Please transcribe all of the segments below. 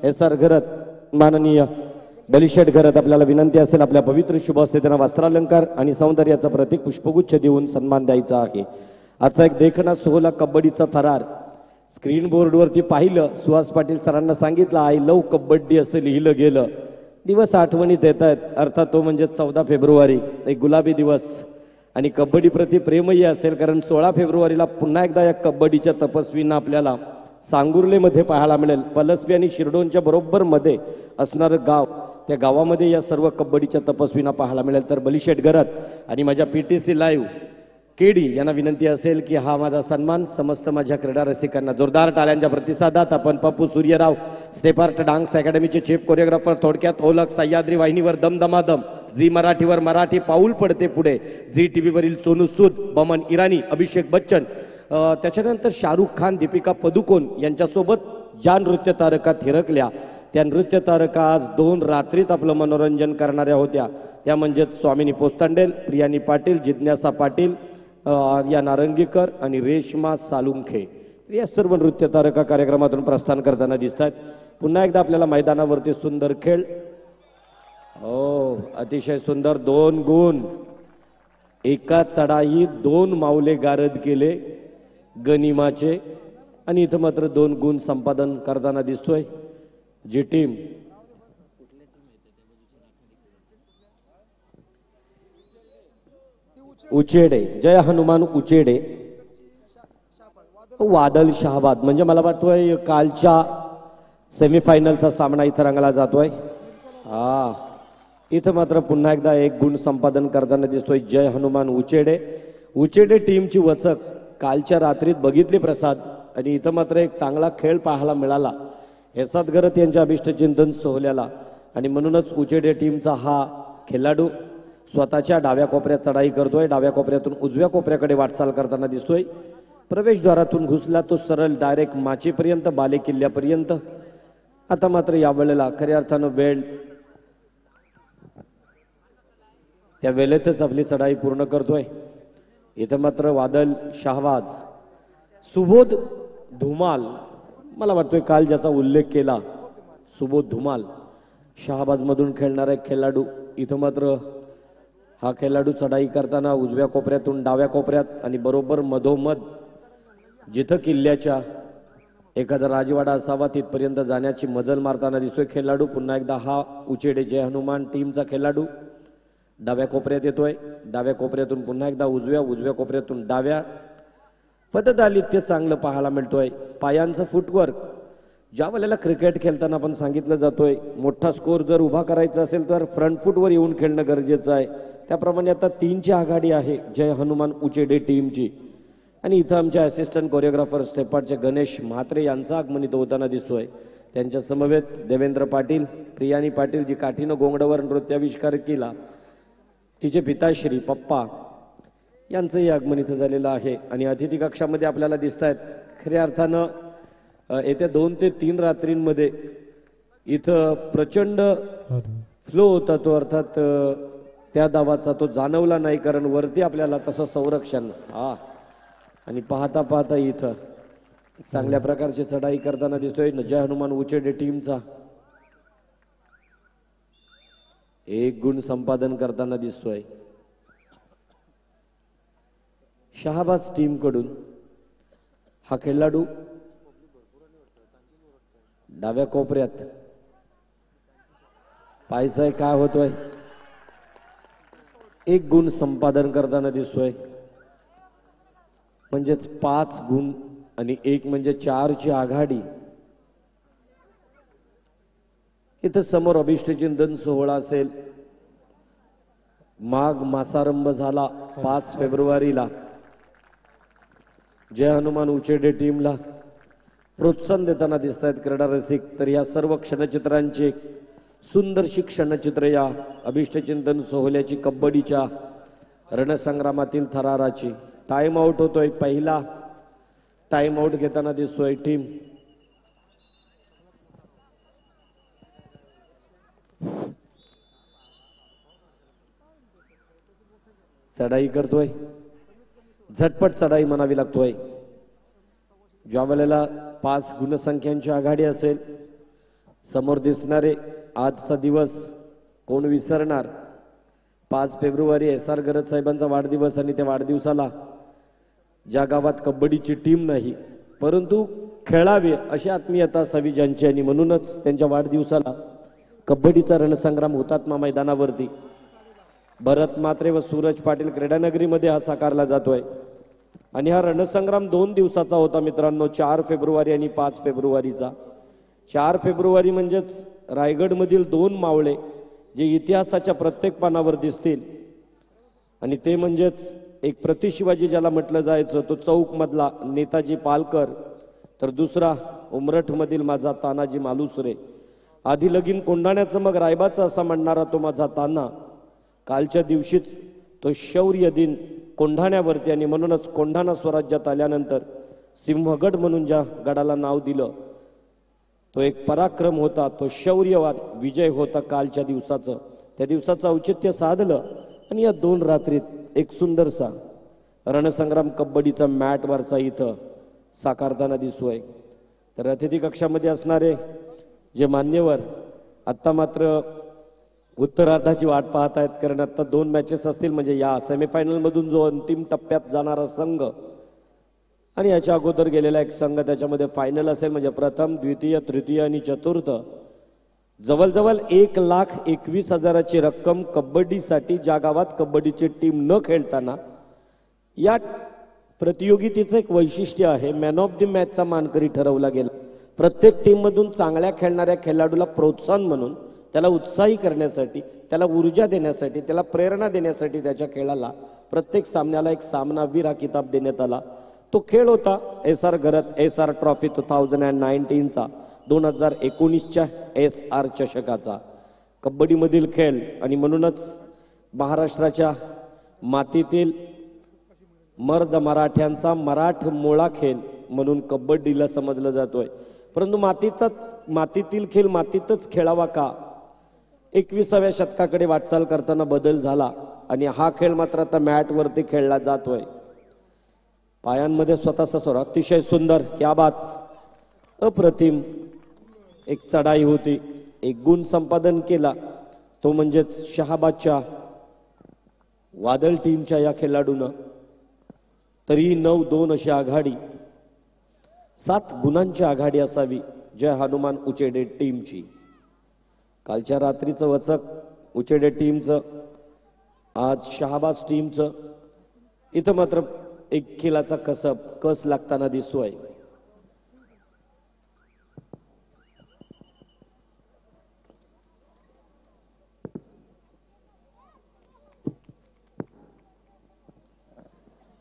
SR घरत माननीय बलिशेठ घरत आपल्याला विनंती असेल आपल्या पवित्र शुभ हस्ते त्यांना वस्त्रालंकार आणि सौंदर्याचा प्रतीक पुष्पगुच्छ देऊन सन्मान द्यायचा आहे। आजचा एक देखणा सोहळा कबड्डीचा थरार स्क्रीन बोर्डवरती पाहिलं। सुहास पाटील सरांना सांगितलं आय लव कबड्डी असं लिहिलं गेलं। दिवस आठवणीत येत आहेत, अर्थात तो म्हणजे 14 फेब्रुवारी, एक गुलाबी दिवस आणि कबड्डी प्रति प्रेमही असेल, कारण 16 फेब्रुवारीला पुन्हा एकदा या कबड्डीच्या तपस्वींना आपल्याला सांगुर्लेमध्ये पाहायला मिळेल। पलसबी आणि शिरडोनच्या बरोबर मध्ये असणारं गाव, त्या गावामध्ये या सर्व कबड्डीच्या तपस्वींना पाहायला मिळेल। तर बलिशेठ घरत आणि माझ्या PTC लाईव्ह केडी यांना विनंती असेल की हा माझा सन्मान समस्त माझ्या क्रीडा रसिकांना जोरदार टाळ्यांच्या प्रतिसादात आपण पप्पू सूर्यराव स्टेपार्ट डान्स अकॅडमीचे चीफ कोरिओग्राफर, थोडक्यात ओळख सह्याद्री वाहिनीवर दमदमादम, झी मराठीवर मराठी पाऊल पडते पुढे, झी TV वरील सोनू सूद, बमन इराणी, अभिषेक बच्चन, त्याच्यानंतर शाहरुख खान, दीपिका पदुकोण यांच्यासोबत ज्या नृत्य तारका थिरकल्या त्या नृत्य तारका आज 2 रात्रीत आपलं मनोरंजन करणाऱ्या होत्या। त्या म्हणजे स्वामिनी पोस्तांडेल, प्रियानी पाटील, जिज्ञासा पाटील, या नारंगीकर आणि रेश्मा सालुंखे या सर्व नृत्य तारका कार्यक्रमातून प्रस्थान करताना दिसतात। पुन्हा एकदा आपल्याला मैदानावरती सुंदर खेळ, अतिशय सुंदर 2 गुण, एका चढाईत 2 माऊले गारद केले गनिमाचे आणि इथं मात्र 2 गुण संपादन करताना दिसतोय जी टीम उचेडे, जय हनुमान उचेडे, वादल शहाबाद, म्हणजे मला वाटतोय कालच्या सेमीफायनलचा सामना इथं रंगला जातोय। इथं मात्र पुन्हा एकदा 1 गुण संपादन करताना दिसतोय जय हनुमान उचेडे। उचेडे टीमची वचक कालच्या रात्रीत बघितली प्रसाद, आणि इथं मात्र एक चांगला खेळ पाहायला मिळाला एसाद घरत यांच्या अभिष्टचिंतन सोहळ्याला, आणि म्हणूनच उचेडे टीमचा हा खेळाडू स्वतःच्या डाव्या कोपऱ्यात चढाई करतोय, डाव्या कोपऱ्यातून उजव्या कोपऱ्याकडे वाटचाल करताना दिसतोय। प्रवेशद्वारातून घुसला तो सरळ डायरेक्ट माचेपर्यंत, बाले किल्ल्यापर्यंत। आता मात्र यावेळेला खऱ्या अर्थानं वेळ त्या वेळेतच आपली चढाई पूर्ण करतोय। इथं मात्र वादल शहाबाज, सुबोध धुमाल, मला वाटतोय काल ज्याचा उल्लेख केला सुबोध धुमाल, शहाबाज मधून खेळणारा एक खेळाडू, इथं मात्र हा खेळाडू चढाई करताना उजव्या कोपऱ्यातून डाव्या कोपऱ्यात आणि बरोबर मधोमध जिथं किल्ल्याच्या एखादा राजवाडा असावा तिथपर्यंत जाण्याची मजल मारताना दिसतोय खेळाडू। पुन्हा एकदा हा उचेडे जय हनुमान टीमचा खेळाडू डाव्या कोपऱ्यात येतोय, डाव्या कोपऱ्यातून पुन्हा एकदा उजव्या कोपऱ्यातून डाव्या, पददालित्य चांगलं पाहायला मिळतोय। पायांचं फुटवर्क, ज्या वेळेला क्रिकेट खेळताना आपण सांगितलं जातोय मोठा स्कोर जर उभा करायचा असेल तर फ्रंट फुटवर येऊन खेळणं गरजेचं आहे, त्याप्रमाणे आता 3ची आघाडी आहे जय हनुमान उचेडे टीमची। आणि इथं आमच्या असिस्टंट कोरिओग्राफर स्टेपार्टचे गणेश म्हात्रे यांचा आगमनित होताना दिसतोय। त्यांच्या समवेत देवेंद्र पाटील, प्रियानी पाटील जी काठीनं गोंगडावर नृत्याविष्कार केला, तिचे पिताश्री पप्पा यांचंही आगमन इथं झालेलं आहे। आणि अतिथी कक्षामध्ये आपल्याला दिसत आहेत खऱ्या अर्थानं येत्या 2 ते 3 रात्रींमध्ये इथं प्रचंड फ्लो होता तो, अर्थात त्या दावाचा तो जाणवला नाही, कारण वरती आपल्याला तसं संरक्षण आणि पाहता पाहता इथं चांगल्या प्रकारची चढाई करताना दिसतोय जय हनुमान उचेडे टीमचा 1 गुण संपादन करताना दिसतोय। शहाबाज टीम कडून हा खेळाडू डाव्या कोपऱ्यात पाहायचंय काय होतोय, 1 गुण संपादन करताना दिसतोय, म्हणजेच 5 गुण आणि 1 म्हणजे 4ची आघाडी। इथं समोर अभिष्टचिंतन सोहळा असेल, माघ मासारंभ झाला 5 फेब्रुवारीला। जय हनुमान उचेडे टीमला प्रोत्साहन देताना दिसत आहेत क्रीडा रसिक। तर या सर्व क्षणचित्रांची सुंदरशी क्षणचित्र या अभिष्टचिंतन सोहळ्याची, कबड्डीच्या रणसंग्रामातील थराराची। टाइम आउट होतोय, पहिला टाइम आउट घेताना दिसतोय टीम चढाई करतोय, झटपट चढाई म्हणावी लागतोय। ज्या वेळेला 5 गुणसंख्यांची आघाडी असेल समोर दिसणारे आजचा दिवस कोण विसरणार? 5 फेब्रुवारी SR गरज साहेबांचा वाढदिवस आणि त्या वाढदिवसाला ज्या गावात कबड्डीची टीम नाही परंतु खेळावे अशी आत्मीयता असावी ज्यांची, आणि म्हणूनच त्यांच्या वाढदिवसाला कबड्डीचा रणसंग्राम हुतात्मा मैदानावरती भरत म्हात्रे व सूरज पाटील क्रीडानगरीमध्ये हा साकारला जातोय. आणि हा रणसंग्राम 2 दिवसाचा होता मित्रांनो, 4 फेब्रुवारी आणि 5 फेब्रुवारीचा. 4 फेब्रुवारी म्हणजेच रायगडमधील 2 मावळे जे इतिहासाच्या प्रत्येक पानावर दिसतील, आणि ते म्हणजेच एक प्रतिशिवाजी ज्याला म्हटलं जायचं तो चौकमधला नेताजी पालकर, तर दुसरा उमरठमधील माझा तानाजी मालुसरे. आधी लगीन कोंढाण्याचं मग रायबाचं असा म्हणणारा तो माझा ताना कालच्या दिवशीच तो शौर्य दिन कोंढाण्यावरती, आणि म्हणूनच कोंढाणा स्वराज्यात आल्यानंतर सिंहगड म्हणून ज्या गडाला नाव दिलं तो एक पराक्रम होता, तो शौर्यवान विजय होता कालच्या दिवसाचं. त्या दिवसाचं औचित्य साधलं आणि या 2 रात्रीत एक सुंदरसा रणसंग्राम कबड्डीचा मॅटवरचा इथं साकारताना दिसतोय. तर अतिथी कक्षामध्ये असणारे जे मान्यवर आत्ता मात्र उत्तरार्धाची वाट पाहत आहेत, कारण आत्ता 2 मॅचेस असतील, म्हणजे या सेमीफायनलमधून जो अंतिम टप्प्यात जाणारा संघ आणि याच्या अगोदर गेलेला एक संघ त्याच्यामध्ये फायनल असेल, म्हणजे प्रथम, द्वितीय, तृतीय आणि चतुर्थ. जवळजवळ 1,21,000ची रक्कम कबड्डीसाठी ज्या गावात कबड्डीची टीम न खेळताना या प्रतियोगितेचं एक वैशिष्ट्य आहे, मॅन ऑफ द मॅचचा मानकरी ठरवला गेला. प्रत्येक टीममधून चांगल्या खेळणाऱ्या खेळाडूला प्रोत्साहन म्हणून, त्याला उत्साही करण्यासाठी, त्याला ऊर्जा देण्यासाठी, त्याला प्रेरणा देण्यासाठी त्याच्या खेळाला प्रत्येक सामन्याला एक सामनावीर हा किताब देण्यात आला. तो खेळ होता SR गरज SR ट्रॉफी 2019चा, 2019च्या SR चषकाचा कबड्डीमधील खेळ. आणि म्हणूनच महाराष्ट्राच्या मातीतील मर्द मराठ्यांचा मराठमोळा खेळ म्हणून कबड्डीला समजलं जातोय. परंतु मातीतील खेळ मातीतच खेळावा का, 21व्या शतकाकडे वाटचाल करताना बदल झाला आणि हा खेळ मात्र आता मॅटवरती खेळला जातोय. पायांमध्ये स्वतःचा स्वर अतिशय सुंदर, क्या बात, अप्रतिम एक चढाई होती. एक गुण संपादन केला तो म्हणजेच शहाबादच्या वादळ टीमच्या या खेळाडूनं. तरी 9-2 अशी आघाडी, 7 गुणांची आघाडी असावी जय हनुमान उचेडे टीमची. कालच्या रात्रीचं वचक उचेडे टीमचं, आज शहाबाज टीमचं. इथं मात्र एक खेळाचा कस लागताना दिसतोय.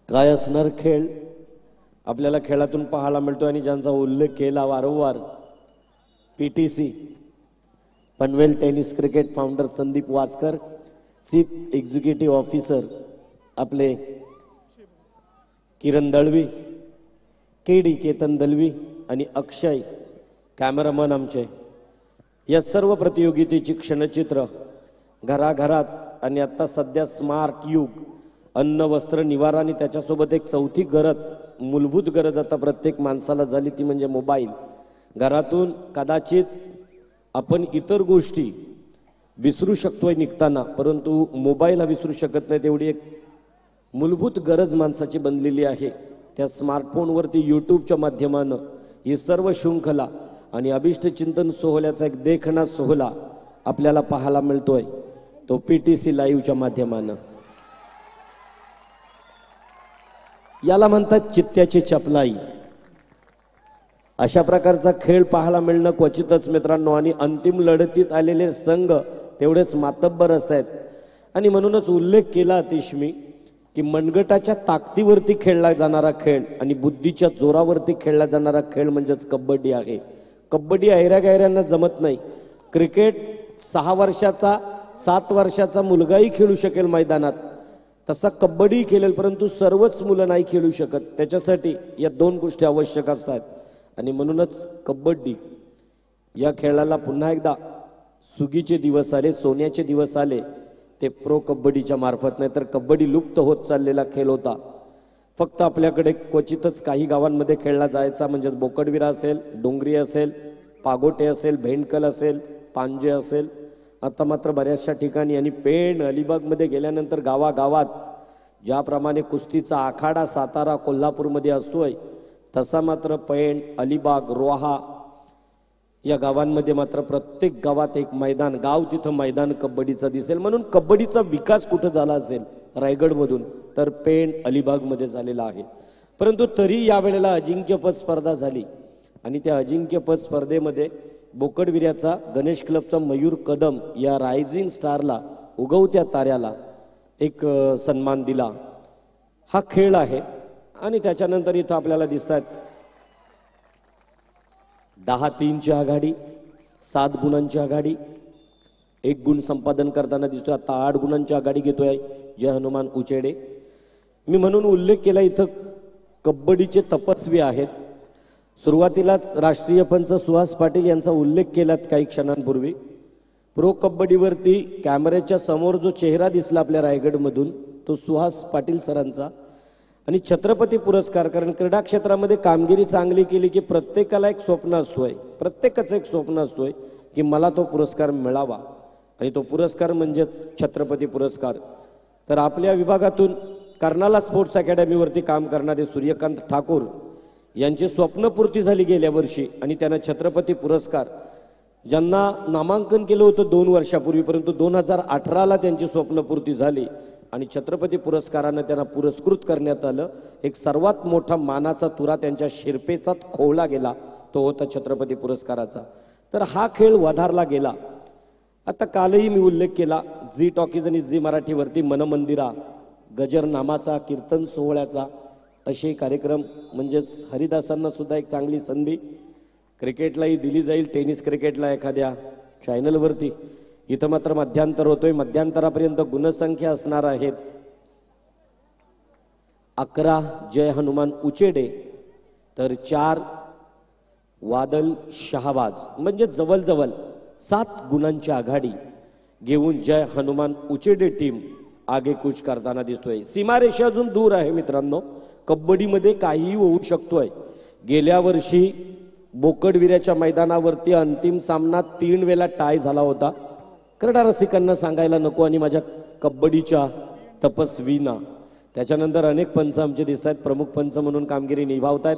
काय असणार खेळ आपल्याला खेळातून पाहायला मिळतो, आणि ज्यांचा उल्लेख केला वारंवार, PTC Panvel tennis cricket founder Sandeep Vaskar, chief executive officer आपले किरण दळवी, KD केतन दळवी आणि अक्षय कॅमेरामन आमचे. या सर्व प्रतियोगितेची क्षणचित्र घराघरात, आणि आता सध्या स्मार्ट युग, अन्न वस्त्र निवारा आणि त्याच्यासोबत एक चौथी गरज, मूलभूत गरज आता प्रत्येक माणसाला झाली, ती म्हणजे मोबाईल. घरातून कदाचित आपण इतर गोष्टी विसरू शकतोय निघताना, परंतु मोबाईल हा विसरू शकत नाही. तेवढी एक मूलभूत गरज माणसाची बनलेली आहे. त्या स्मार्टफोनवरती यूट्यूबच्या माध्यमानं ही सर्व शृंखला आणि अभिष्ट चिंतन सोहळ्याचा एक देखणा सोहळा आपल्याला पाहायला मिळतोय, तो PTC लाईव्हच्या माध्यमानं. याला म्हणतात चित्त्याची चपलाई. अशा प्रकारचा खेळ पाहायला मिळणं क्वचितच मित्रांनो, आणि अंतिम लढतीत आलेले संघ तेवढेच मातब्बर असतात. आणि म्हणूनच उल्लेख केला अतिशमी की मनगटाच्या ताकदीवरती खेळला जाणारा खेळ आणि बुद्धीच्या जोरावरती खेळला जाणारा खेळ म्हणजेच कबड्डी आहे. कबड्डी ऐऱ्या-गैऱ्यांना जमत नाही. क्रिकेट 6 वर्षाचा 7 वर्षाचा मुलगाही खेळू शकेल मैदानात, तसा कबड्डी खेळेल, परंतु सर्वच मुलं नाही खेळू शकत. त्याच्यासाठी या 2 गोष्टी आवश्यक असतात. आणि म्हणूनच कबड्डी या खेळाला पुन्हा एकदा सुगीचे दिवस आले, सोन्याचे दिवस आले, ते प्रो कबड्डीच्या मार्फत. नाही तर कबड्डी लुप्त होत चाललेला खेळ होता. फक्त आपल्याकडे क्वचितच काही गावांमध्ये खेळला जायचा, म्हणजे बोकडविरा असेल, डोंगरी असेल, पागोटे असेल, भेंडकल असेल, पांजे असेल. आता मात्र बऱ्याचशा ठिकाणी आणि पेण अलिबागमध्ये गेल्यानंतर गावागावात ज्याप्रमाणे कुस्तीचा आखाडा सातारा कोल्हापूरमध्ये असतोय तसा मात्र पेण, अलिबाग, रोहा या गावांमध्ये मात्र प्रत्येक गावात एक मैदान, गाव तिथं मैदान कबड्डीचा दिसेल. म्हणून कबड्डीचा विकास कुठं झाला असेल रायगडमधून तर पेण, अलिबागमध्ये झालेला आहे. परंतु तरी यावेळेला अजिंक्यपद स्पर्धा झाली आणि त्या अजिंक्यपद स्पर्धेमध्ये बोकडविऱ्याचा गणेश क्लबचा मयूर कदम या रायझिंग स्टारला, उगवत्या ताऱ्याला एक सन्मान दिला. हा खेळ आहे. आणि त्याच्यानंतर इथं आपल्याला दिसतात 10-3ची आघाडी, 7 गुणांची आघाडी, 1 गुण संपादन करताना दिसतोय. आता 8 गुणांची आघाडी घेतोय जय हनुमान उचेडे. मी म्हणून उल्लेख केला इथं कबड्डीचे तपस्वी आहेत. सुरुवातीलाच राष्ट्रीय पंच सुहास पाटील यांचा उल्लेख केलात काही क्षणांपूर्वी. प्रो कबड्डीवरती कॅमेऱ्याच्या समोर जो चेहरा दिसला आपल्या रायगडमधून तो सुहास पाटील सरांचा. आणि छत्रपती पुरस्कार, कारण क्रीडा क्षेत्रामध्ये कामगिरी चांगली केली की प्रत्येकाला एक स्वप्न असतोय, प्रत्येकाचं एक स्वप्न असतोय की मला तो पुरस्कार मिळावा. आणि तो पुरस्कार म्हणजेच छत्रपती पुरस्कार. तर आपल्या विभागातून कर्नाला स्पोर्ट्स अकॅडमीवरती काम करणारे सूर्यकांत ठाकूर यांची स्वप्नपूर्ती झाली गेल्या वर्षी आणि त्यांना छत्रपती पुरस्कार, ज्यांना नामांकन केलं होतं 2 वर्षापूर्वी, परंतु 2018ला त्यांची स्वप्नपूर्ती झाली आणि छत्रपती पुरस्कारानं त्यांना पुरस्कृत करण्यात आलं. एक सर्वात मोठा मानाचा तुरा त्यांच्या शिरपेचात खोवला गेला, तो होता छत्रपती पुरस्काराचा. तर हा खेळ वधारला गेला. आता कालही मी उल्लेख केला झी टॉकीज आणि झी मराठीवरती मनमंदिरा, गजर नामाचा, कीर्तन सोहळ्याचा असे कार्यक्रम, म्हणजेच हरिदासांना सुद्धा एक चांगली संधी क्रिकेटलाही दिली जाईल, टेनिस क्रिकेटला एखाद्या चॅनलवरती. इथं मात्र मध्यांतर होतोय. मध्यांतरापर्यंत गुणसंख्या असणार आहेत 11 जय हनुमान उचेडे तर 4 वादल शहाबाज, म्हणजे जवळजवळ 7 गुणांची आघाडी घेऊन जय हनुमान उचेडे टीम आगेकूच करताना दिसतोय. सीमारेषा अजून दूर आहे मित्रांनो. कबड्डीमध्ये काहीही होऊ शकतोय. गेल्या वर्षी बोकडविऱ्याच्या मैदानावरती अंतिम सामना 3 वेळा टाय झाला होता. क्रीडा रसिकांना सांगायला नको आणि माझ्या कबड्डीच्या तपस्वीना. त्याच्यानंतर अनेक पंच आमचे दिसत आहेत, प्रमुख पंच म्हणून कामगिरी निभावतायत.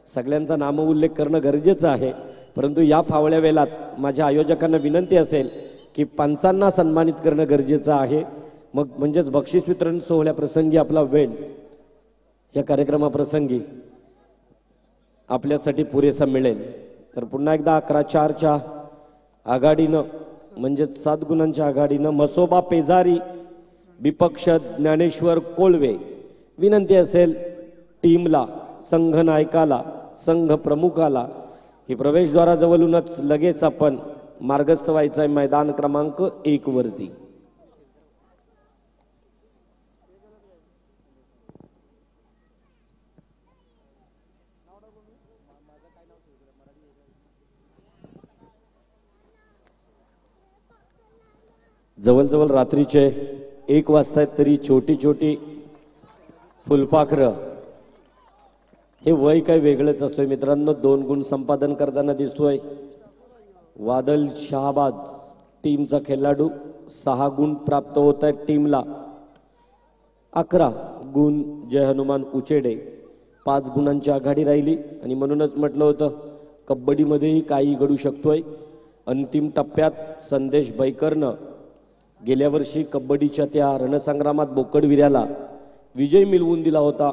सगळ्यांचा नाम उल्लेख करणं गरजेचं आहे, परंतु या फावळ्या वेळात माझ्या आयोजकांना विनंती असेल की पंचांना सन्मानित करणं गरजेचं आहे. मग म्हणजेच बक्षीस वितरण सोहळ्याप्रसंगी आपला वेळ या कार्यक्रमाप्रसंगी आपल्यासाठी पुरेसा मिळेल. तर पुन्हा एकदा 11-4च्या आघाडीनं, म्हणजेच 7 गुणांच्या आघाडीनं मसोबा पेजारी विपक्ष ज्ञानेश्वर कोळवे. विनंती असेल टीमला, संघ नायकाला, संघ प्रमुखाला की प्रवेशद्वाराजवळूनच लगेच आपण मार्गस्थ व्हायचं आहे मैदान क्रमांक 1 वरती. जवळजवळ रात्रीचे 1 वाजतायत तरी छोटी छोटी फुलपाखरं, हे वय काय वेगळंच असतोय मित्रांनो. 2 गुण संपादन करताना दिसतोय वादल शहाबाज टीमचा खेळाडू. 6 गुण प्राप्त होत आहेत टीमला. 11 गुण जय हनुमान उचेडे. 5 गुणांची आघाडी राहिली आणि म्हणूनच म्हटलं होतं कबड्डीमध्येही काही घडू शकतोय. अंतिम टप्प्यात संदेश बैकरनं गेल्या वर्षी कबड्डीच्या त्या रणसंग्रामात बोकडविऱ्याला विजय मिळवून दिला होता.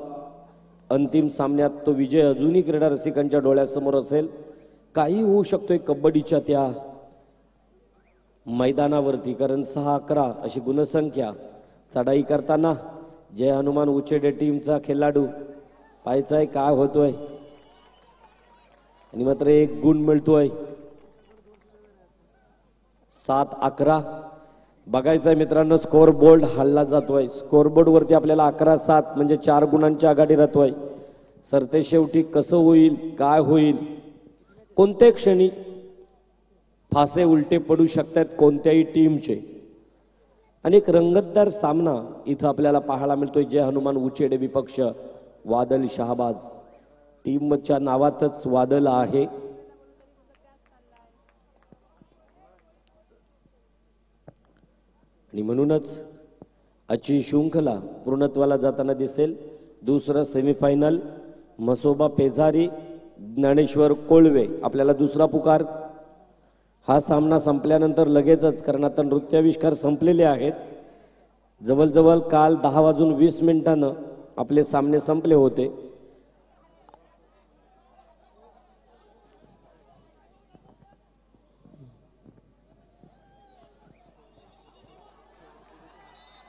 अंतिम सामन्यात तो विजय अजूनही क्रीडा रसिकांच्या डोळ्यासमोर असेल. काही होऊ शकतोय कबड्डीच्या त्या मैदानावरती, कारण 6-11 अशी गुणसंख्या. चढाई करताना जय हनुमान उचेडे टीमचा खेळाडू पाहायचाय काय होतोय आणि मात्र 1 गुण मिळतोय. 7-11 बघायचंय मित्रांनो. स्कोर बोर्ड हल्ला जातोय. स्कोर बोर्ड वरती आपल्याला 11-7 म्हणजे 4 गुणांची आघाडी राहतोय. सरते शेवटी कसं होईल, काय होईल, कोणत्या क्षणी फासे उलटे पडू शकतात कोणत्याही टीमचे. आणि एक रंगतदार सामना इथं आपल्याला पाहायला मिळतोय. जय हनुमान उचेडे विपक्ष वादल शहाबाज. टीमच्या नावातच वादल आहे. आणि म्हणूनच आजची शृंखला पूर्णत्वाला जाताना दिसेल. दुसरं सेमीफायनल मसोबा पेजारी ज्ञानेश्वर कोळवे आपल्याला दुसरा पुकार. हा सामना संपल्यानंतर लगेचच, कारण आता नृत्याविष्कार संपलेले आहेत, जवळजवळ काल 10:20 आपले सामने संपले होते.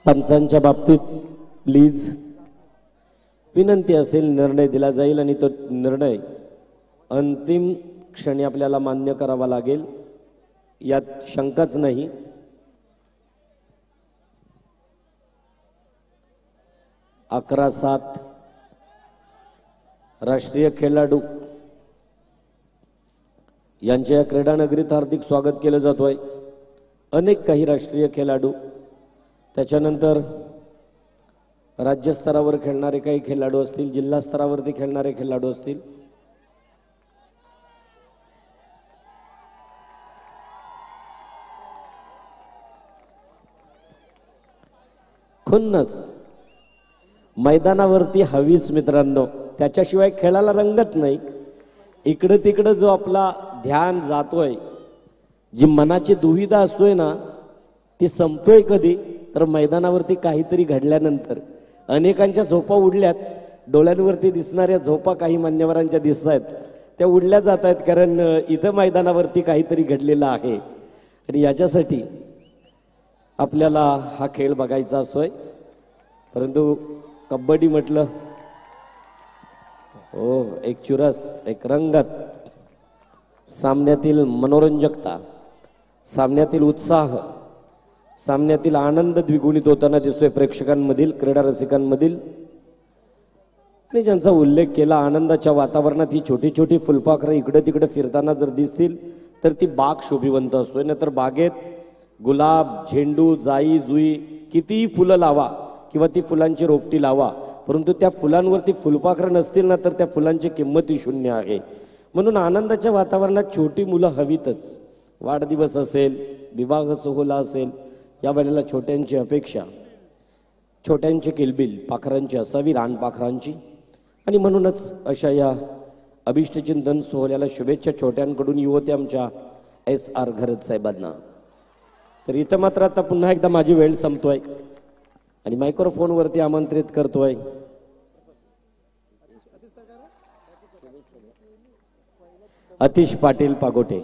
पंचांच्या बाबतीत प्लीज विनंती असेल, निर्णय दिला जाईल आणि तो निर्णय अंतिम क्षणी आपल्याला मान्य करावा लागेल, यात शंकाच नाही. अकरा 7 राष्ट्रीय खेळाडू यांच्या या क्रीडा नगरीत हार्दिक स्वागत केलं जातोय. अनेक काही राष्ट्रीय खेळाडू, त्याच्यानंतर राज्य स्तरावर खेळणारे काही खेळाडू असतील, जिल्हा स्तरावरती खेळणारे खेळाडू असतील. खुन्नस मैदानावरती हवीच मित्रांनो, त्याच्याशिवाय खेळाला रंगत नाही. इकडं तिकडं जो आपला ध्यान जातोय, जी मनाची दुविधा असतोय ना, ती संपतोय कधी, तर मैदानावरती काहीतरी घडल्यानंतर. अनेकांच्या झोपा उडल्यात, डोळ्यांवरती दिसणाऱ्या झोपा काही मान्यवरांच्या दिसत आहेत, त्या उडल्या जात आहेत, कारण इथं मैदानावरती काहीतरी घडलेलं आहे. आणि याच्यासाठी आपल्याला हा खेळ बघायचा असतोय. परंतु कबड्डी म्हटलं हो, एक चुरस, एक रंगत, सामन्यातील मनोरंजकता, सामन्यातील उत्साह, सामन्यातील आनंद द्विगुणित होताना दिसतोय प्रेक्षकांमधील, क्रीडा रसिकांमधील. आणि ज्यांचा उल्लेख केला, आनंदाच्या वातावरणात ही छोटी छोटी फुलपाखरं इकडे तिकडे फिरताना जर दिसतील तर ती बाग शोभिवंत असतोय. नाहीतर बागेत गुलाब, झेंडू, जाई जुई कितीही फुलं लावा किंवा ती फुलांची रोपटी लावा, परंतु त्या फुलांवरती फुलपाखरं नसतील ना, तर त्या फुलांची किंमतही शून्य आहे. म्हणून आनंदाच्या वातावरणात छोटी मुलं हवीतच. वाढदिवस असेल, विवाह सोहळा असेल, या वेळेला छोट्यांची अपेक्षा, छोट्यांची किलबिल पाखरांची असावी, रानपाखरांची. आणि म्हणूनच अशा या अभिष्टचिंतन सोहळ्याला शुभेच्छा छोट्यांकडून युवती आमच्या SR घरत साहेबांना. तर इथं मात्र आता पुन्हा एकदा माझी वेळ संपतोय आणि मायक्रोफोनवरती आमंत्रित करतोय अतिश पाटील पागोटे.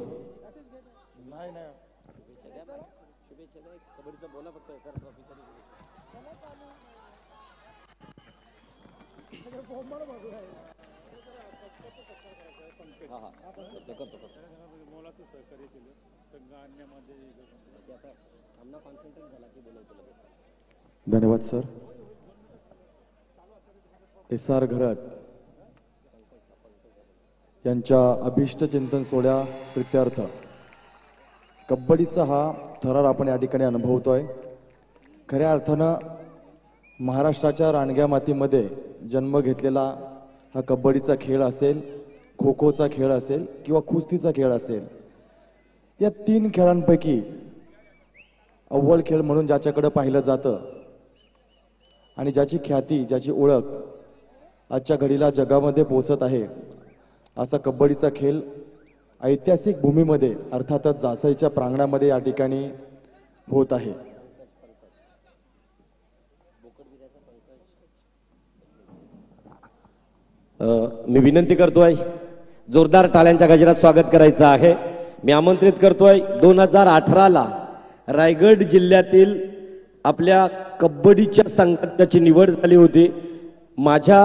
धन्यवाद सर. SR घरत यांच्या अभिष्ट चिंतन सोहळ्या प्रित्यर्थ कबड्डीचा हा थरार आपण या ठिकाणी अनुभवतोय. खऱ्या अर्थानं महाराष्ट्राच्या रानग्या मातीमध्ये जन्म घेतलेला हा कबड्डीचा खेळ असेल, खो खोचा खेळ असेल किंवा कुस्तीचा खेळ असेल, या 3 खेळांपैकी अव्वल खेळ म्हणून ज्याच्याकडे पाहिलं जातं आणि ज्याची ख्याती, ज्याची ओळख आजच्या घडीला जगामध्ये पोहोचत आहे, असा कबड्डीचा खेळ ऐतिहासिक भूमीमध्ये अर्थातच जासईच्या प्रांगणामध्ये या ठिकाणी होत आहे. मी विनंती करतोय, जोरदार टाळ्यांच्या गजरात स्वागत करायचं आहे. मी आमंत्रित करतोय 2018ला रायगड जिल्ह्यातील आपल्या कबड्डीच्या संघाची निवड झाली होती. माझ्या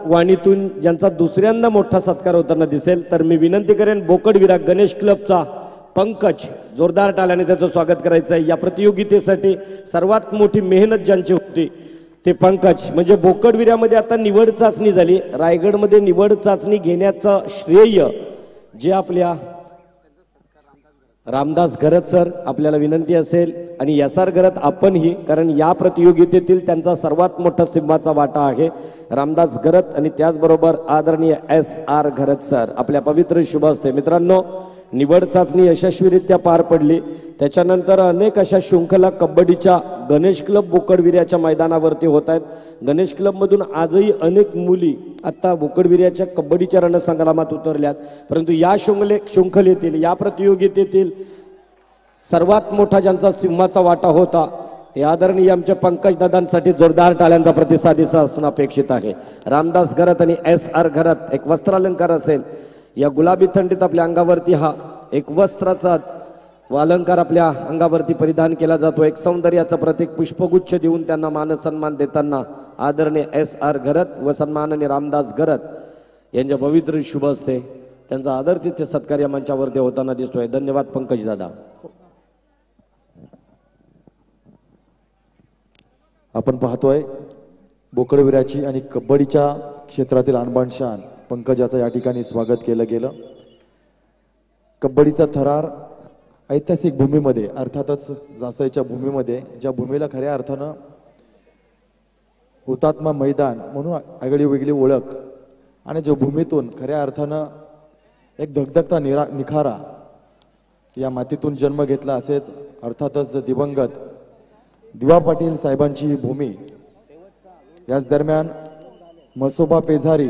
वाणीतून ज्यांचा दुसऱ्यांदा मोठा सत्कार होताना दिसेल, तर मी विनंती करेन बोकडविरा गणेश क्लबचा पंकज, जोरदार टाळ्याने त्याचं स्वागत करायचं आहे. या प्रतियोगितेसाठी सर्वात मोठी मेहनत ज्यांची होती ते पंकज. म्हणजे बोकडविऱ्यामध्ये आता निवड चाचणी झाली, रायगडमध्ये निवड चाचणी घेण्याचं श्रेय जे आपल्या रामदास घरत सर, आपल्याला विनंती असेल आणि SR घरत आपणही, कारण या प्रतियोगितेतील त्यांचा सर्वात मोठा सिंहाचा वाटा आहे. रामदास घरत आणि त्याचबरोबर आदरणीय SR घरत सर आपल्या पवित्र शुभ हस्ते. मित्रांनो, निवड चाचणी यशस्वीरित्या पार पडली। त्याच्यानंतर अनेक अशा शृंखला कबड्डीच्या गणेश क्लब बोकडविऱ्याच्या मैदानावरती होत आहेत। गणेश क्लबमधून आजही अनेक मुली आता बोकडविऱ्याच्या कबड्डीच्या रणसंग्रामात उतरल्यात, परंतु या शृंखलेतील या प्रतियोगितेतील सर्वात मोठा ज्यांचा सिंहाचा वाटा होता ते आदरणीय आमच्या पंकज दादांसाठी जोरदार टाळ्यांचा प्रतिसाद असणं अपेक्षित आहे। रामदास घरत आणि SR घरत एक वस्त्रालंकार असेल, या गुलाबी थंडीत आपल्या अंगावरती हा एक वस्त्राचा अलंकार आपल्या अंगावरती परिधान केला जातो। एक सौंदर्याचं प्रतीक पुष्पगुच्छ देऊन त्यांना मानसन्मान देताना आदरणीय SR घरत व सन्माननीय रामदास घरत यांच्या पवित्र शुभ हस्ते त्यांचा आदर तिथे सत्कार या मंचावरती होताना दिसतोय। धन्यवाद पंकज दादा। आपण पाहतोय बोकडविराची आणि कबड्डीच्या क्षेत्रातील आणबाण शान पंकजाचं या ठिकाणी स्वागत केलं गेलं। कबड्डीचा थरार ऐतिहासिक भूमीमध्ये अर्थातच जासईच्या भूमीमध्ये, ज्या भूमीला खऱ्या अर्थानं हुतात्मा मैदान म्हणून आगळी वेगळी ओळख आणि जो भूमीतून खऱ्या अर्थानं एक धगधगता निखारा या मातीतून जन्म घेतला, असेच अर्थातच दिवंगत दिवा पाटील साहेबांची ही भूमी। याच दरम्यान म्हसोबा पेझारी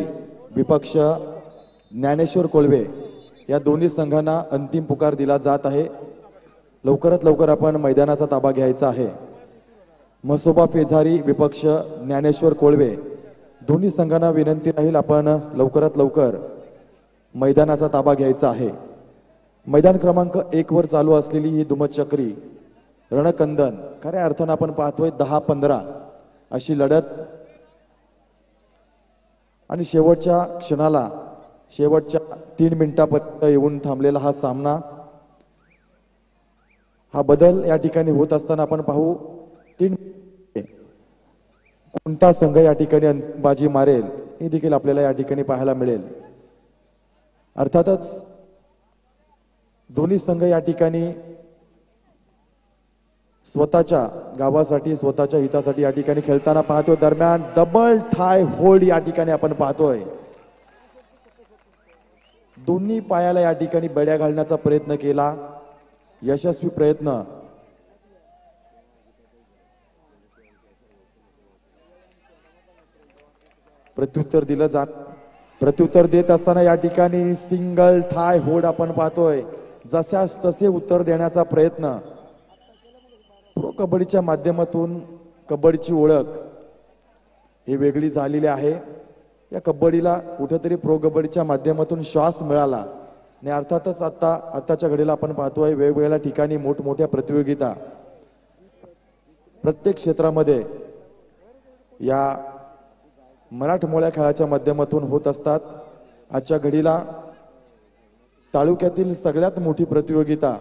विपक्ष ज्ञानेश्वर कोळवे या दोन्ही संघांना अंतिम पुकार दिला जात आहे। लवकरात लवकर आपण मैदानाचा ताबा घ्यायचा आहे। म्हसोबा पेझारी विपक्ष ज्ञानेश्वर कोळवे दोन्ही संघांना विनंती राहील, आपण लवकरात लवकर मैदानाचा ताबा घ्यायचा आहे। मैदान क्रमांक 1 वर चालू असलेली ही दुमचक्री रणकंदन खऱ्या अर्थानं आपण पाहतोय 10-15 अशी लढत आणि शेवटच्या क्षणाला शेवटच्या 3 मिनिटांपर्यंत येऊन थांबलेला हा सामना, हा बदल या ठिकाणी होत असताना आपण पाहू 3 कोणता संघ या ठिकाणी बाजी मारेल हे देखील आपल्याला या ठिकाणी पाहायला मिळेल। अर्थातच दोन्ही संघ या ठिकाणी स्वतःच्या गावासाठी स्वतःच्या हितासाठी या ठिकाणी खेळताना पाहतोय। दरम्यान डबल थाय होल्ड या ठिकाणी आपण पाहतोय, दोन्ही पायाला या ठिकाणी बड्या घालण्याचा प्रयत्न केला, यशस्वी प्रयत्न। प्रत्युत्तर देत असताना या ठिकाणी सिंगल थाय होल्ड आपण पाहतोय, जशास तसे उत्तर देण्याचा प्रयत्न। प्रो कबड्डीच्या माध्यमातून कबड्डीची ओळख ही वेगळी झालेली आहे। या कबड्डीला कुठेतरी प्रो कबड्डीच्या माध्यमातून श्वास मिळाला आणि अर्थातच आताच्या घडीला आपण पाहतोय वेगवेगळ्या ठिकाणी मोठमोठ्या प्रतियोगिता प्रत्येक क्षेत्रामध्ये या मराठमोळ्या खेळाच्या माध्यमातून होत असतात। आजच्या घडीला तालुक्यातील सगळ्यात मोठी प्रतियोगिता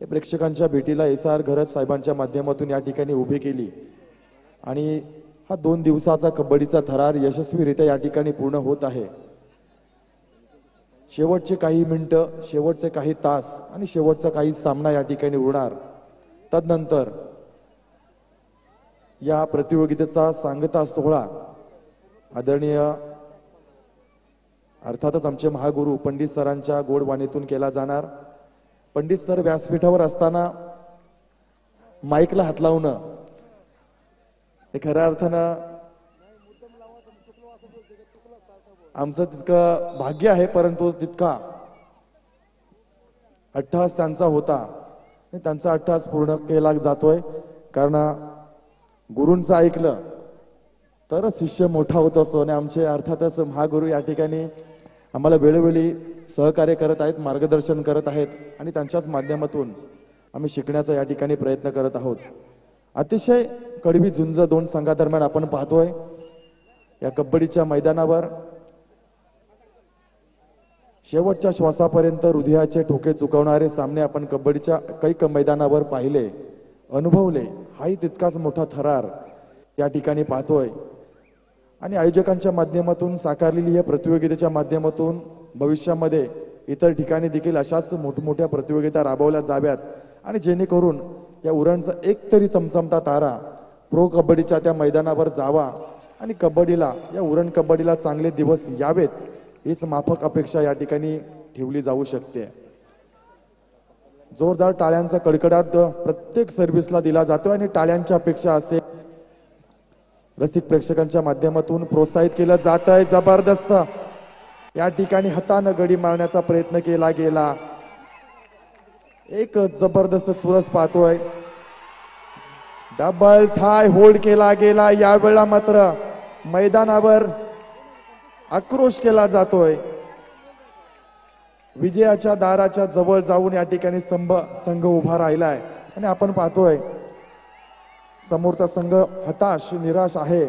हे प्रेक्षकांच्या भेटीला SR घरत साहेबांच्या माध्यमातून या ठिकाणी उभी केली आणि हा 2 दिवसाचा कबड्डीचा थरार यशस्वीरित्या या ठिकाणी पूर्ण होत आहे। शेवटचे काही मिनिटं, शेवटचे काही तास आणि शेवटचा काही सामना या ठिकाणी उरणार। तदनंतर या प्रतियोगितेचा सांगता सोहळा आदरणीय अर्थातच आमचे महागुरु पंडित सरांच्या गोडवाणीतून केला जाणार। पंडित सर व्यासपीठावर असताना माईकला हात लावणं हे खऱ्या अर्थानं आमचं तितकं भाग्य आहे, परंतु तितका अट्टहास त्यांचा होता, त्यांचा अट्टहास पूर्ण केला जातोय। कारण गुरूंचं ऐकलं तरच शिष्य मोठा होत असतो आणि आमचे अर्थातच महागुरु या ठिकाणी आम्हाला वेळोवेळी सहकार्य करत आहेत, मार्गदर्शन करत आहेत आणि त्यांच्याच माध्यमातून आम्ही शिकण्याचा या ठिकाणी प्रयत्न करत आहोत। अतिशय कडवी झुंज 2 संघादरम्यान आपण पाहतोय। या कबड्डीच्या मैदानावर शेवटच्या श्वासापर्यंत हृदयाचे ठोके चुकवणारे सामने आपण कबड्डीच्या कैक मैदानावर पाहिले, अनुभवले। हाही तितकाच मोठा थरार या ठिकाणी पाहतोय आणि आयोजकांच्या माध्यमातून साकारलेली या प्रतियोगितेच्या माध्यमातून भविष्यामध्ये इतर ठिकाणी देखील अशाच मोठमोठ्या प्रतियोगिता राबवल्या जाव्यात आणि जेणेकरून या उरणचा एक तरी चमचमता तारा प्रो कबड्डीच्या त्या मैदानावर जावा आणि कबड्डीला या उरण कबड्डीला चांगले दिवस यावेत हीच माफक अपेक्षा या ठिकाणी ठेवली जाऊ शकते। जोरदार टाळ्यांचा कडकडाट प्रत्येक सर्व्हिसला दिला जातो आणि टाळ्यांच्या अपेक्षा असेल रसिक प्रेक्षकांच्या माध्यमातून प्रोत्साहित केलं जात आहे. जबरदस्त या ठिकाणी हातानं गडी मारण्याचा प्रयत्न केला गेला. एक जबरदस्त चुरस पाहतोय. डबल थाय होल्ड केला गेला. यावेळेला मात्र मैदानावर आक्रोश केला जातोय. विजयाच्या दाराच्या जवळ जाऊन या ठिकाणी संघ उभा राहिलाय आणि आपण पाहतोय समोरचा संघ हताश निराश आहे,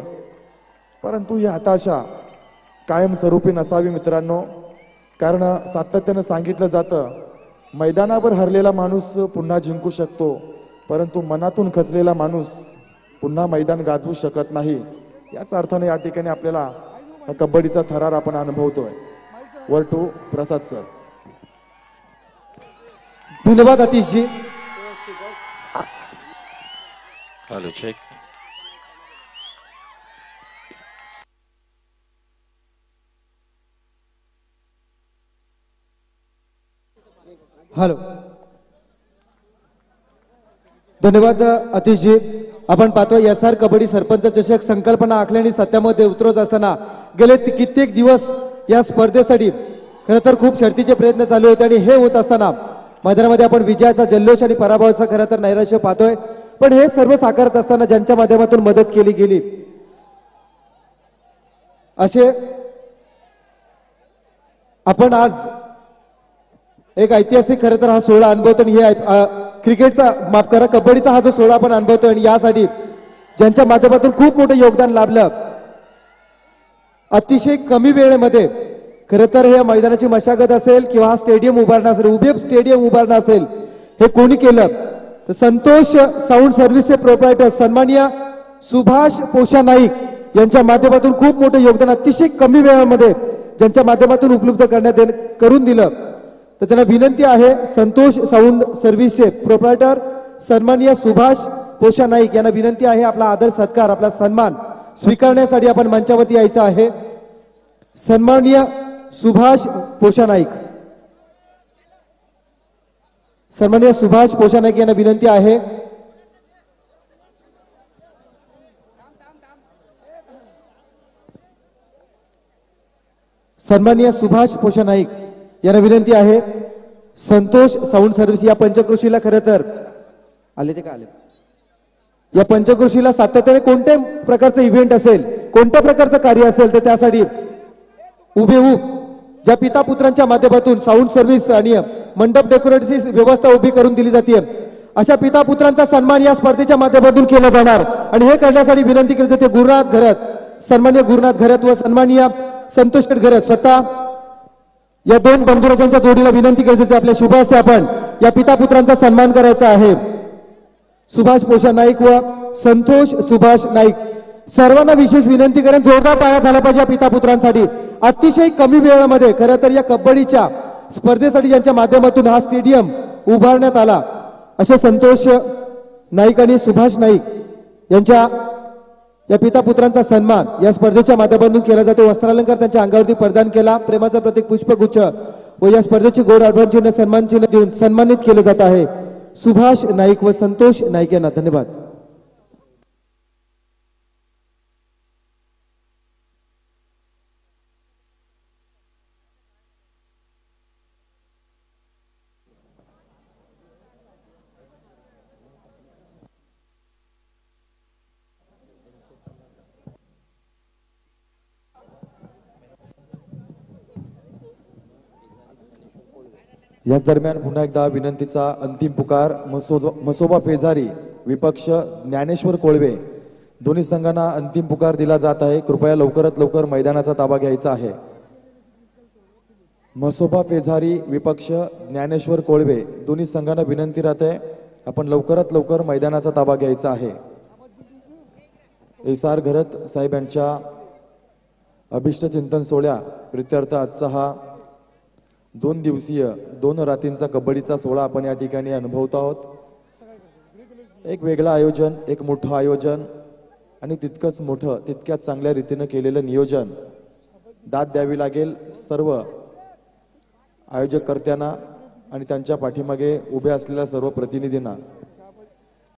परंतु ही हताशा कायमस्वरूपी नसावी मित्रांनो. कारण सातत्यानं सांगितलं जातं मैदानावर हरलेला माणूस पुन्हा जिंकू शकतो, परंतु मनातून खचलेला माणूस पुन्हा मैदान गाजवू शकत नाही. याच अर्थाने या ठिकाणी आपल्याला कबड्डीचा थरार आपण अनुभवतोय. वर टू प्रसाद सर. धन्यवाद अतिशजी. Hello check. हॅलो. धन्यवाद अतिशजी. आपण पाहतो SR कबड्डी सरपंच चषक संकल्पना आखल्याने सत्यामध्ये उतरत असताना गेले कित्येक दिवस या स्पर्धेसाठी खरं तर खूप शर्तीचे प्रयत्न चालू होते आणि हे होत असताना मैदानामध्ये आपण विजयाचा जल्लोष आणि पराभवाचा खरं तर नैराश्य पाहतोय. पण हे सर्व साकारत असताना ज्यांच्या माध्यमातून मदत केली गेली असे आपण आज एक ऐतिहासिक खरं तर हा सोहळा अनुभवतो आणि हे क्रिकेटचा माफ करा कबड्डीचा हा जो सोहळा आपण अनुभवतो आणि यासाठी ज्यांच्या माध्यमातून खूप मोठं योगदान लाभलं अतिशय कमी वेळेमध्ये खरं तर हे मैदानाची मशागत असेल किंवा हा स्टेडियम उभारणं असेल उभे स्टेडियम उभारणं असेल हे कोणी केलं तर संतोष साऊंड सर्व्हिसचे प्रोप्रायटर सन्माननीय सुभाष पोषा नाईक यांच्या माध्यमातून खूप मोठं योगदान अतिशय कमी वेळामध्ये ज्यांच्या माध्यमातून उपलब्ध करून दिलं. तर त्यांना विनंती आहे संतोष साऊंड सर्व्हिसचे प्रोप्रायटर सन्माननीय सुभाष पोषा नाईक यांना विनंती आहे आपला आदर सत्कार आपला सन्मान स्वीकारण्यासाठी आपण मंचावरती यायचं आहे. सन्माननीय सुभाष पोषा नाईक. सन्माननीय सुभाष पोषा नाईक यांना विनंती आहे. सन्माननीय सुभाष पोषा नाईक यांना विनंती आहे. संतोष साऊंड सर्व्हिस या पंचक्रोशीला खरं तर आले ते का आले या पंचक्रोशीला सातत्याने कोणत्या प्रकारचं इव्हेंट असेल कोणत्या प्रकारचं कार्य असेल तर त्यासाठी उभेऊब ज्या पिता पुत्रांच्या माध्यमातून साऊंड सर्व्हिस आणि मंडप डेकोरेटची व्यवस्था उभी करून दिली जाते अशा पिता पुत्रांचा सन्मान या स्पर्धेच्या माध्यमातून केला जाणार आणि हे करण्यासाठी विनंती केली जाते गुरुनाथ घरत सन्माननीय गुरुनाथ घरत व सन्माननीय संतोष घरत स्वतः या दोन बंधुराजांच्या जोडीला विनंती केली जाते आपल्या शुभ हस्ते आपण या पिता पुत्रांचा सन्मान करायचा आहे. सुभाष पोषा नाईक व संतोष सुभाष नाईक सर्वांना विशेष विनंती करेन जोरदार टाळ्या झाल्या पाहिजे पिता पुत्रांसाठी. अतिशय कमी वेळामध्ये खरं तर या कबड्डीच्या स्पर्धेसाठी ज्यांच्या माध्यमातून हा स्टेडियम उभारण्यात आला असे संतोष नाईक आणि सुभाष नाईक यांच्या या पिता पुत्रांचा सन्मान या स्पर्धेच्या माध्यमातून केला जातो. वस्त्रालंकार त्यांच्या अंगावरती प्रदान केला प्रेमाचा प्रतीक पुष्पगुच्छ व या स्पर्धेची गौरव आठवण चिन्ह सन्मान चिन्ह देऊन सन्मानित केले जात आहे सुभाष नाईक व संतोष नाईक यांना. धन्यवाद. याच दरम्यान पुन्हा एकदा विनंतीचा अंतिम पुकार मसोबा फेजारी विपक्ष ज्ञानेश्वर कोळवे दोन्ही संघांना अंतिम पुकार दिला जात आहे. कृपया लवकरात लवकर मैदानाचा ताबा घ्यायचा आहे. मसोबा फेजारी विपक्ष ज्ञानेश्वर कोळवे दोन्ही संघांना विनंती राहते आपण लवकरात लवकर मैदानाचा ताबा घ्यायचा आहे. SR घरत साहेब यांच्या अभिष्ट चिंतन सोहळ्या प्रित्यर्थ आजचा हा 2 दिवसीय 2 रात्रींचा कबड्डीचा सोहळा आपण या ठिकाणी अनुभवत आहोत. एक वेगळं आयोजन एक मोठं आयोजन आणि तितकंच मोठं तितक्याच चांगल्या रीतीने केलेलं नियोजन दाद द्यावी लागेल सर्व आयोजककर्त्यांना आणि त्यांच्या पाठीमागे उभे असलेल्या सर्व प्रतिनिधींना